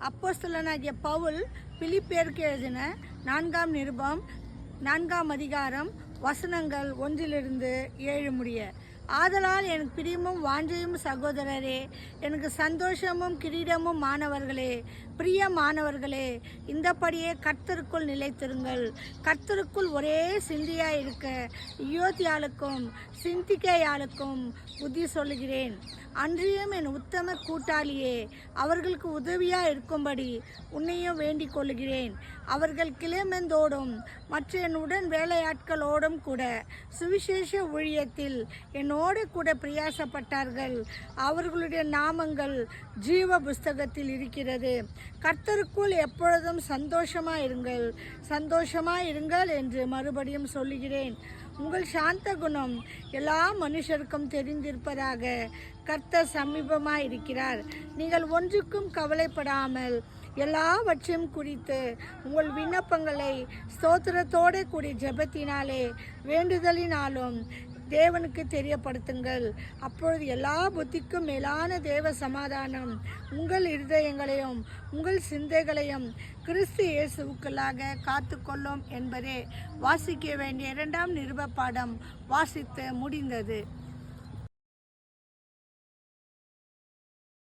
அப்போஸ்தலனாகிய பவுல் பிலிப்பியருக்கு எழுதின 4ஆம் நிருபம் 4ஆம் அதிகாரம் வசனங்கள் 1-7 முடிய. ஆதலால் எனக்கு பிரியமும் வாஞ்சையும் சகோதரரே, எனக்கு சந்தோஷமும் கிரீடமும் மாணவர்களே, பிரியமானவர்களே, இந்தபடியே கர்த்தருக்குள் நிலைத்திருங்கள். கர்த்தருக்குள் ஒரே சிந்தியாய் இருக்க யோத்தியாளுக்கும் சிந்திக்கையாளுக்கும் புத்தி சொல்லுகிறேன். அன்றியும் என் உத்தம கூட்டாளியே, அவர்களுக்கு உதவியாக இருக்கும்படி உன்னையும் வேண்டிக் கொள்ளுகிறேன். அவர்கள் கிளேமெந்தோடும் மற்ற என் உடன் வேலையாட்களோடும் கூட சுவிசேஷ ஊழியத்தில் என்னோடு கூட பிரயாசப்பட்டார்கள். அவர்களுடைய நாமங்கள் ஜீவ புஸ்தகத்தில் இருக்கிறது. கர்த்தருக்குள் எப்பொழுதும் சந்தோஷமாயிருங்கள் என்று மறுபடியும் சொல்லுகிறேன். உங்கள் சாந்த குணம் எல்லா மனுஷருக்கும் தெரிந்திருப்பதாக. கர்த்தர் சமீபமாயிருக்கிறார். நீங்கள் ஒன்றுக்கும் கவலைப்படாமல் எல்லாவற்றையும் குறித்து உங்கள் விண்ணப்பங்களை ஸ்தோத்திரத்தோடு கூடிய ஜெபத்தினாலே வேண்டுதலினாலும் தேவனுக்கு தெரியப்படுத்துங்கள். அப்பொழுது எல்லா புத்திக்கும் மேலான தேவ சமாதானம் உங்கள் இருதயங்களையும் உங்கள் சிந்தைகளையும் கிறிஸ்து இயேசுவுக்குள்ளாக காத்துக்கொள்ளும் என்பதே வாசிக்க வேண்டிய 2ஆம் நிருப பாடம் வாசித்து முடிந்தது.